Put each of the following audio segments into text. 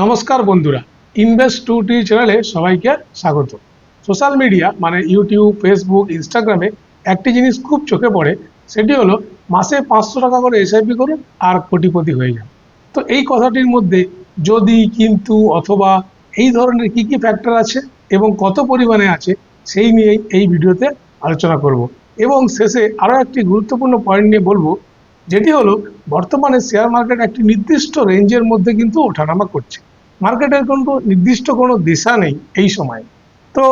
নমস্কার বন্ধুরা, invest two টি চ্যানেলে সবাইকে স্বাগত। সোশ্যাল মিডিয়া মানে ইউটিউব, ফেসবুক, ইনস্টাগ্রামে একটি জিনিস খুব চোখে পড়ে, সেটি হলো মাসে 500 টাকা করে এসআইপি করুন আর কোটিপতি হয়ে যান। তো এই কথাটির মধ্যে যদি, কিন্তু, অথবা এই ধরনের কি কি ফ্যাক্টর আছে এবং কত পরিমাণে আছে সেই নিয়েই এই ভিডিওতে আলোচনা করব এবং শেষে আরও একটি গুরুত্বপূর্ণ পয়েন্ট নিয়ে বলবো, যেটি হলো বর্তমানে শেয়ার মার্কেট একটি নির্দিষ্ট রেঞ্জের মধ্যে কিন্তু ওঠানামা করছে। মার্কেটের কিন্তু নির্দিষ্ট কোনো দিশা নেই এই সময়। তো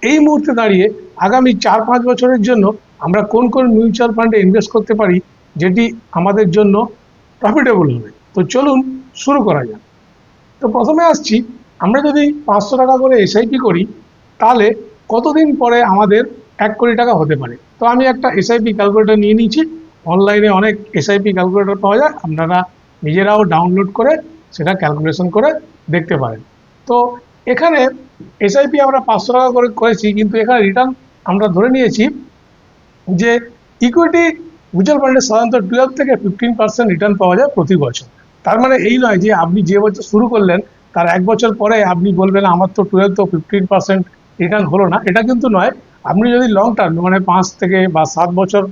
এই মুহূর্তে দাঁড়িয়ে আগামী 4-5 বছরের জন্য আমরা কোন কোন মিউচুয়াল ফান্ডে ইনভেস্ট করতে পারি যেটি আমাদের জন্য প্রফিটেবল হবে। তো চলুন শুরু করা যাক। তো প্রথমে আসছি, আমরা যদি 500 টাকা করে এসআইপি করি তাহলে কতদিন পরে আমাদের 1 কোটি টাকা হতে পারে। তো আমি একটা এসআইপি ক্যালকুলেটর নিয়ে নিয়েছি। অনলাইনে অনেক এসআইপি ক্যালকুলেটর পাওয়া যায়, আপনারা নিজেরাও ডাউনলোড করে সেটা ক্যালকুলেশন করে দেখতে পারেন। তো এখানে এসআইপি আমরা 500 টাকা করে করেছি, কিন্তু এখানে রিটার্ন আমরা ধরে নিয়েছি যে ইকুইটি মিউচুয়াল ফান্ডে সাধারণত 12 থেকে 15% রিটার্ন পাওয়া যায় প্রতি বছর। তার মানে এই নয় যে আপনি যে বছর শুরু করলেন তার 1 বছর পরে আপনি বলবেন আমার তো 12 তো 15% রিটার্ন হলো না, এটা কিন্তু নয়। আপনি যদি লং টার্ম মানে 5 থেকে বা 7 বছর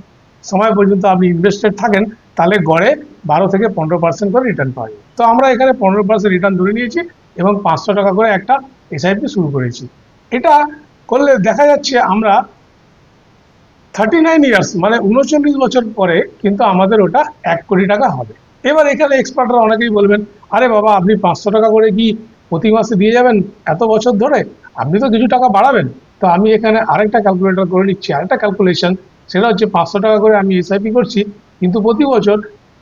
সময় পর্যন্ত আপনি ইনভেস্টেড থাকেন তাহলে গড়ে 12 থেকে 15% করে রিটার্ন পাওয়া যায়। তো আমরা এখানে 15% রিটার্ন ধরে নিয়েছি এবং 500 টাকা করে একটা এসআইপি শুরু করেছি। এটা করলে দেখা যাচ্ছে আমরা 39 ইয়ার্স মানে 39 বছর পরে কিন্তু আমাদের ওটা 1 কোটি টাকা হবে। এবার এখানে এক্সপার্টরা অনেকেই বলবেন, আরে বাবা আপনি 500 টাকা করে কি প্রতি মাসে দিয়ে যাবেন এত বছর ধরে? আপনি তো কিছু টাকা বাড়াবেন। তো আমি এখানে আরেকটা ক্যালকুলেটর করে নিচ্ছি, আরেকটা ক্যালকুলেশন। সেটা হচ্ছে 500 টাকা করে আমি এসআইপি করছি, কিন্তু প্রতি বছর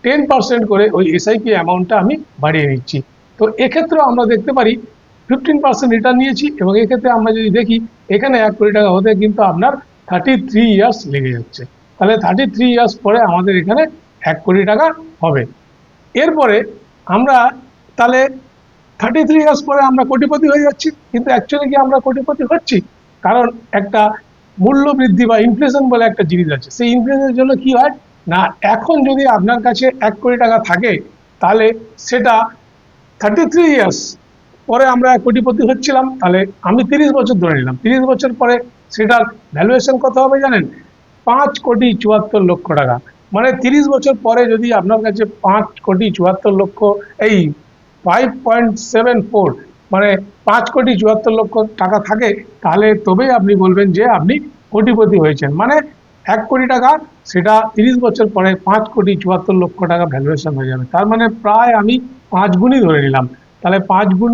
10% করে ওই এসআইপি অ্যামাউন্টটা আমি বাড়িয়ে নিচ্ছি। তো এক্ষেত্রে আমরা দেখতে পারি 15% রিটার্ন নিয়েছি এবং এক্ষেত্রে আমরা যদি দেখি এখানে 1 কোটি টাকা হতে কিন্তু আপনার 33 ইয়ার্স লেগে যাচ্ছে। তাহলে 33 ইয়ার্স পরে আমাদের এখানে 1 কোটি টাকা হবে। এরপরে আমরা তাহলে 33 ইয়ার্স পরে আমরা কোটিপতি হয়ে যাচ্ছি, কিন্তু অ্যাকচুয়ালি কি আমরা কোটিপতি হচ্ছি? কারণ একটা মূল্য বৃদ্ধি বা ইনফ্লেশন বলে একটা জিনিস আছে। সেই ইনফ্লেশনের জন্য কি হয় না, এখন যদি আপনার কাছে 1 কোটি টাকা থাকে তাহলে সেটা 33 ইয়ার্স পরে আমরা কোটিপতি হচ্ছিলাম, তাহলে আমি 30 বছর ধরে নিলাম। 30 বছর পরে সেটার ভ্যালুয়েশন কত হবে জানেন? 5,74,00,000 টাকা। মানে 30 বছর পরে যদি আপনার কাছে 5,74,00,000 এই 5.74 মানে 5,74,00,000 টাকা থাকে, তাহলে তবেই আপনি বলবেন যে আপনি কোটিপতি হয়েছেন। মানে 1 কোটি টাকা সেটা 30 বছর পরে 5,74,00,000 টাকা ভ্যালুয়েশন হয়ে যাবে। তার মানে প্রায় আমি 5 গুণই ধরে নিলাম। তাহলে 5 গুণ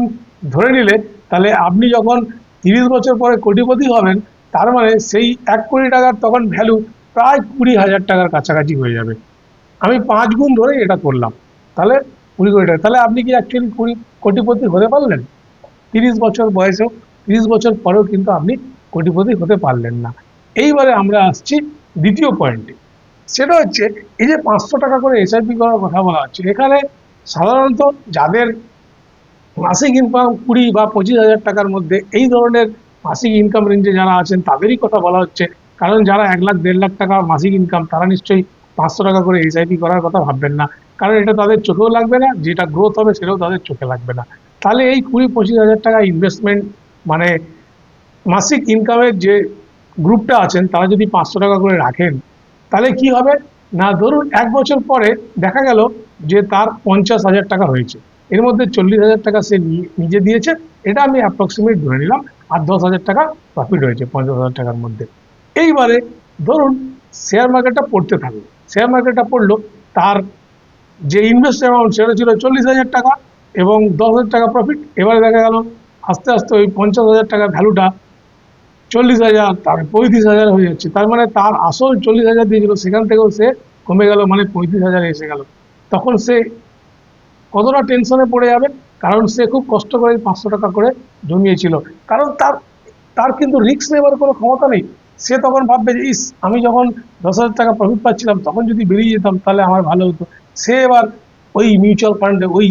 ধরে নিলে তাহলে আপনি যখন 30 বছর পরে কোটিপতি হবেন, তার মানে সেই 1 কোটি টাকার তখন ভ্যালু প্রায় 20,000 টাকার কাছাকাছি হয়ে যাবে। আমি 5 গুণ ধরেই এটা করলাম, তাহলে 20 কোটি টাকা। তাহলে আপনি কি অ্যাকচুয়ালি কোটিপতি হতে পারলেন? 30 বছর বয়সেও, 30 বছর পরেও কিন্তু আপনি কোটিপতি হতে পারলেন না। এইবারে আমরা আসছি দ্বিতীয় পয়েন্টে। সেটা হচ্ছে এই যে 500 টাকা করে এসআইপি করার কথা বলা হচ্ছে, এখানে সাধারণত যাদের মাসিক ইনকাম 20 বা 25,000 টাকার মধ্যে, এই ধরনের মাসিক ইনকাম রেঞ্জে যারা আছেন তাদেরই কথা বলা হচ্ছে। কারণ যারা 1 লাখ 1.5 লাখ টাকা মাসিক ইনকাম, তারা নিশ্চয়ই 500 টাকা করে এসআইপি করার কথা ভাববেন না। কারণ এটা তাদের চোখেও লাগবে না, যেটা গ্রোথ হবে সেটাও তাদের চোখে লাগবে না। তাহলে এই 20-25,000 টাকা ইনভেস্টমেন্ট মানে মাসিক ইনকামের যে গ্রুপটা আছেন তারা যদি 500 টাকা করে রাখেন, তাহলে কি হবে না, ধরুন 1 বছর পরে দেখা গেল যে তার 50,000 টাকা হয়েছে। এর মধ্যে 40,000 টাকা সে নিজে দিয়েছে, এটা আমি অ্যাপ্রক্সিমেট ধরে নিলাম, আর 10,000 টাকা প্রফিট হয়েছে 50,000 টাকার মধ্যে। এইবারে ধরুন শেয়ার মার্কেটটা পড়তে থাকলো, শেয়ার মার্কেটটা পড়লো, তার যে ইনভেস্ট অ্যামাউন্ট সেটা ছিল 40,000 টাকা এবং 10,000 টাকা প্রফিট। এবারে দেখা গেল আস্তে আস্তে ওই 50,000 টাকার ভ্যালুটা 40,000, তারপরে 35,000 হয়ে যাচ্ছে। তার মানে তার আসল 40,000 দিয়েছিল সেখান থেকেও সে কমে গেল, মানে 35,000 এসে গেল। তখন সে কতটা টেনশনে পড়ে যাবে, কারণ সে খুব কষ্ট করে 500 টাকা করে জমিয়েছিল। কারণ তার তার কিন্তু রিস্ক নেবার কোনো ক্ষমতা নেই। সে তখন ভাববে যে ইস, আমি যখন 10,000 টাকা প্রফিট পাচ্ছিলাম তখন যদি বেরিয়ে যেতাম তাহলে আমার ভালো হতো। সে এবার ওই মিউচুয়াল ফান্ডে ওই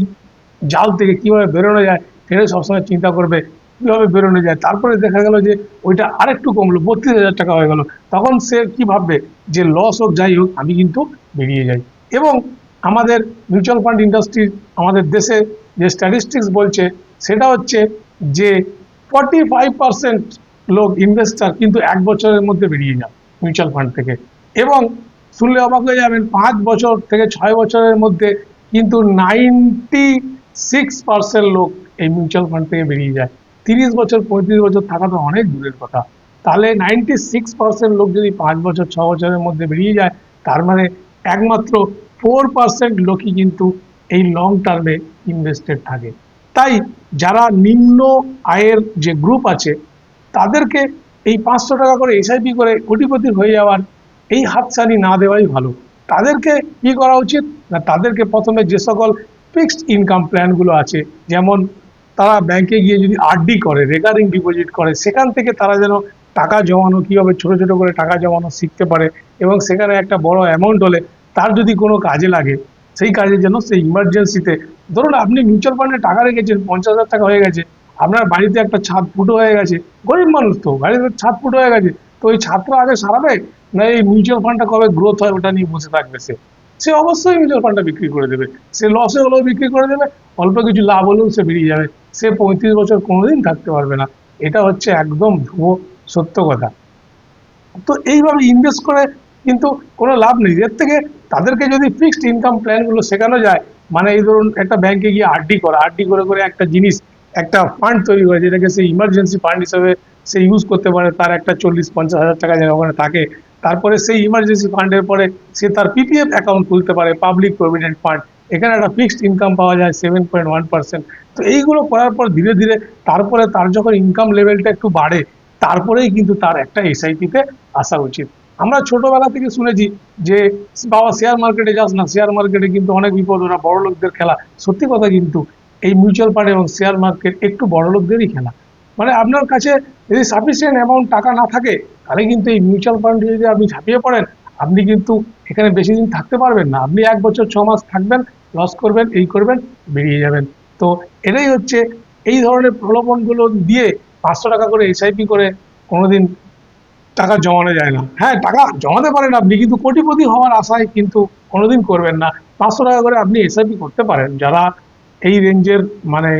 জাল থেকে কীভাবে বেরোনো যায় সেটা সবসময় চিন্তা করবে, কীভাবে বেরোনো যায়। তারপরে দেখা গেল যে ওইটা আরেকটু কমলো, 32,000 টাকা হয়ে গেল। তখন সে কি ভাববে যে লস হোক যাই হোক আমি কিন্তু বেরিয়ে যাই। এবং আমাদের মিউচুয়াল ফান্ড ইন্ডাস্ট্রি, আমাদের দেশে যে স্ট্যাটিস্টিক্স বলছে সেটা হচ্ছে যে 45% লোক ইনভেস্টার কিন্তু 1 বছরের মধ্যে বেরিয়ে যায় মিউচুয়াল ফান্ড থেকে, এবং শুনলে অবাক হয়ে যাবেন 5 বছর থেকে 6 বছরের মধ্যে কিন্তু 96% লোক এই মিউচুয়াল ফান্ড থেকে বেরিয়ে যায়। 30 বছর 35 বছর থাকা তো অনেক দূরের কথা। তাহলে 96% লোক যদি 5 বছর 6 বছরের মধ্যে বেরিয়ে যায়, তার মানে একমাত্র 4% লোকই কিন্তু এই লং টার্মে ইনভেস্টেড থাকে। তাই যারা নিম্ন আয়ের যে গ্রুপ আছে তাদেরকে এই 500 টাকা করে এসআইপি করে কোটিপতি হয়ে যাওয়ার এই হাতছানি না দেওয়াই ভালো। তাদেরকে কি করা উচিত না, তাদেরকে প্রথমে যে সকল ফিক্সড ইনকাম প্ল্যানগুলো আছে, যেমন তারা ব্যাংকে গিয়ে যদি আরডি করে, রেকারিং ডিপোজিট করে, সেখান থেকে তারা যেন টাকা জমানো, কীভাবে ছোট ছোট করে টাকা জমানো শিখতে পারে, এবং সেখানে একটা বড় অ্যামাউন্ট হলে তার যদি কোনো কাজে লাগে, সেই কাজে যেন সেই ইমার্জেন্সিতে, ধরুন আপনি মিউচুয়াল ফান্ডে টাকা রেখেছেন, 50,000 টাকা হয়ে গেছে, আপনার বাড়িতে একটা ছাদ ফুটো হয়ে গেছে, গরিব মানুষ তো, বাড়িতে ছাদ ফুটো হয়ে গেছে, তো ওই ছাদটা আগে সারাবে না এই মিউচুয়াল ফান্ডটা কবে গ্রোথ হয় ওটা নিয়ে বসে থাকবে? সে অবশ্যই মিউচুয়াল ফান্ডটা বিক্রি করে দেবে, সে লসে হলেও বিক্রি করে দেবে, অল্প কিছু লাভ হলেও সে বেরিয়ে যাবে, সে 35 বছর কোনোদিন থাকতে পারবে না। এটা হচ্ছে একদম ধ্রুব সত্য কথা। তো এইভাবে ইনভেস্ট করে কিন্তু কোনো লাভ নেই। এর থেকে তাদেরকে যদি ফিক্সড ইনকাম প্ল্যানগুলো শেখানো যায়, মানে এই ধরুন একটা ব্যাংকে গিয়ে আরডি করা, আরডি করে করে একটা জিনিস, একটা ফান্ড তৈরি করে যেটাকে সে ইমার্জেন্সি ফান্ড হিসেবে সে ইউজ করতে পারে, তার একটা 40-50 হাজার টাকা যেন ওখানে থাকে, তারপরে সেই ইমার্জেন্সি ফান্ডের পরে সে তার পিপিএফ অ্যাকাউন্ট খুলতে পারে, পাবলিক প্রভিডেন্ট ফান্ড, এখানে একটা ফিক্সড ইনকাম পাওয়া যায় 7.1%। তো এইগুলো করার পর ধীরে ধীরে তারপরে তার যখন ইনকাম লেভেলটা একটু বাড়ে, তারপরেই কিন্তু তার একটা এসআইপিতে আসা উচিত। আমরা ছোটবেলা থেকে শুনেছি যে বাবা শেয়ার মার্কেটে যাস না, শেয়ার মার্কেটে কিন্তু অনেক বিপদ, ওরা বড় লোকদের খেলা। সত্যি কথা, কিন্তু এই মিউচুয়াল ফান্ড এবং শেয়ার মার্কেট একটু বড় লোকদেরই খেলা। মানে আপনার কাছে যদি সাফিসিয়েন্ট অ্যামাউন্ট টাকা না থাকে, তাহলে কিন্তু এই মিউচুয়াল ফান্ডে যদি আপনি ঝাঁপিয়ে পড়েন, আপনি কিন্তু এখানে বেশি দিন থাকতে পারবেন না। আপনি 1 বছর 6 মাস থাকবেন, লস করবেন, এই করবেন, বেরিয়ে যাবেন। তো এটাই হচ্ছে, এই ধরনের প্রলোভনগুলো দিয়ে 500 টাকা করে এসআইপি করে কোনোদিন টাকা জমানো যায় না। হ্যাঁ, টাকা জমাতে পারেন আপনি, কিন্তু কোটিপতি হওয়ার আশায় কিন্তু কোনোদিন করবেন না। 500 টাকা করে আপনি এসআইপি করতে পারেন, যারা এই রেঞ্জের, মানে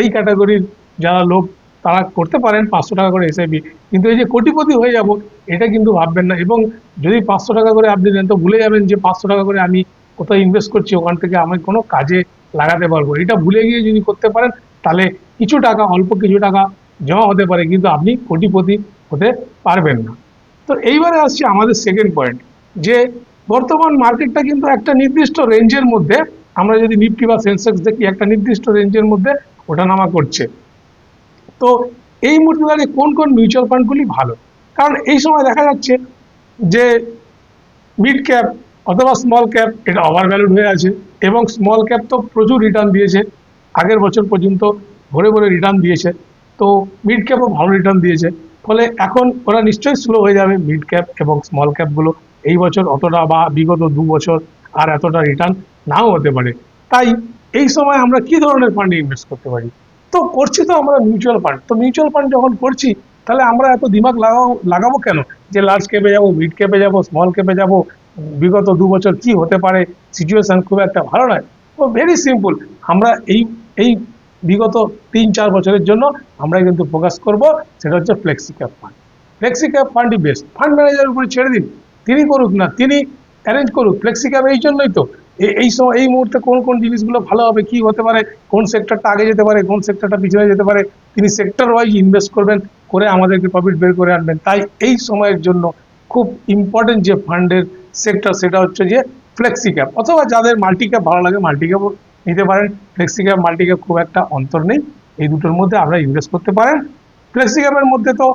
এই ক্যাটাগরির যারা লোক, তারা করতে পারেন 500 টাকা করে এসআইপি। কিন্তু এই যে কোটিপতি হয়ে যাব, এটা কিন্তু ভাববেন না। এবং যদি 500 টাকা করে আপনি দেন, তো ভুলে যাবেন যে 500 টাকা করে আমি কোথাও ইনভেস্ট করছি, ওখান থেকে আমি কোনো কাজে লাগাতে পারবো। এটা ভুলে গিয়ে যদি করতে পারেন, তাহলে কিছু টাকা, অল্প কিছু টাকা জমা হতে পারে, কিন্তু আপনি কোটিপতি হতে পারবেন না। তো এইবারে আসছি আমাদের সেকেন্ড পয়েন্ট, যে বর্তমান মার্কেটটা কিন্তু একটা নির্দিষ্ট রেঞ্জের মধ্যে, আমরা যদি নিফটি বা সেন্সেক্স দেখি, একটা নির্দিষ্ট রেঞ্জের মধ্যে ওঠানামা করছে। তো এই মুহূর্তে দাঁড়িয়ে কোন কোন মিউচুয়াল ফান্ডগুলি ভালো? কারণ এই সময় দেখা যাচ্ছে যে মিড ক্যাপ অথবা স্মল ক্যাপ এটা ওভার ভ্যালুড হয়ে আছে, এবং স্মল ক্যাপ তো প্রচুর রিটার্ন দিয়েছে, আগের বছর পর্যন্ত ভরে ভরে রিটার্ন দিয়েছে। তো মিড ক্যাপও ভালো রিটার্ন দিয়েছে, ফলে এখন ওরা নিশ্চয়ই স্লো হয়ে যাবে মিড ক্যাপ এবং স্মল ক্যাপগুলো। এই বছর অতটা বা বিগত 2 বছর আর এতটা রিটার্ন নাও হতে পারে। তাই এই সময় আমরা কি ধরনের ফান্ডে ইনভেস্ট করতে পারি? তো করছি তো আমরা মিউচুয়াল ফান্ড। তো মিউচুয়াল ফান্ড যখন করছি, তাহলে আমরা এত দিমাগ লাগাবো কেন যে লার্জ ক্যাপে যাবো, মিড ক্যাপে যাবো, স্মল ক্যাপে যাবো? বিগত 2 বছর কি হতে পারে, সিচুয়েশন খুব একটা ভালো নয়। তো ভেরি সিম্পল, আমরা এই এই বিগত 3-4 বছরের জন্য আমরা কিন্তু ফোকাস করব, সেটা হচ্ছে flexi cap fund. Flexi cap ফান্ডই বেস্ট। ফান্ড ম্যানেজারের উপরে ছেড়ে দিন, তিনি করুক না, তিনি অ্যারেঞ্জ করুক। ফ্লেক্সি ক্যাপ এই জন্যই তো, এই সময় এই মুহূর্তে কোন কোন জিনিসগুলো ভালো হবে, কি হতে পারে, কোন সেক্টরটা আগে যেতে পারে, কোন সেক্টরটা পিছনে যেতে পারে, তিনি সেক্টর ওয়াইজ ইনভেস্ট করবেন, করে আমাদেরকে প্রফিট বের করে আনবেন। তাই এই সময়ের জন্য খুব ইম্পর্টেন্ট যে ফান্ডের সেক্টর, সেটা হচ্ছে যে ফ্লেক্সি ক্যাপ, অথবা যাদের মাল্টি ক্যাপ ভালো লাগে মাল্টি ক্যাপও নিতে পারেন। ফ্লেক্সি ক্যাপ মাল্টি ক্যাপ খুব একটা অন্তর নেই, এই দুটোর মধ্যে আপনারা ইনভেস্ট করতে পারেন। ফ্লেক্সি ক্যাপের মধ্যে তো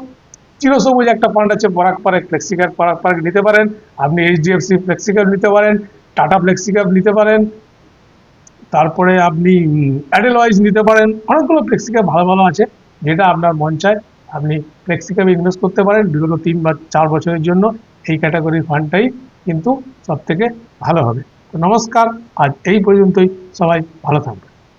চিরসবুজ একটা ফান্ড আছে, পরাগ পারেখ ফ্লেক্সি ক্যাপ, পরাগ পারেখ নিতে পারেন। আপনি এইচডিএফসি ফ্লেক্সি ক্যাপ নিতে পারেন, টাটা ফ্লেক্সি ক্যাপ নিতে পারেন, তারপরে আপনি অ্যাডেলওয়াইজ নিতে পারেন। অনেকগুলো ফ্লেক্সি ক্যাপ ভালো ভালো আছে, যেটা আপনার মন চায় আপনি ফ্লেক্সি ক্যাপে ইনভেস্ট করতে পারেন। বিগত 3 বা 4 বছরের জন্য এই ক্যাটাগরির ফান্ডটাই কিন্তু সব থেকে ভালো হবে। তো নমস্কার, আজ এই পর্যন্তই, সবাই ভালো থাকবেন।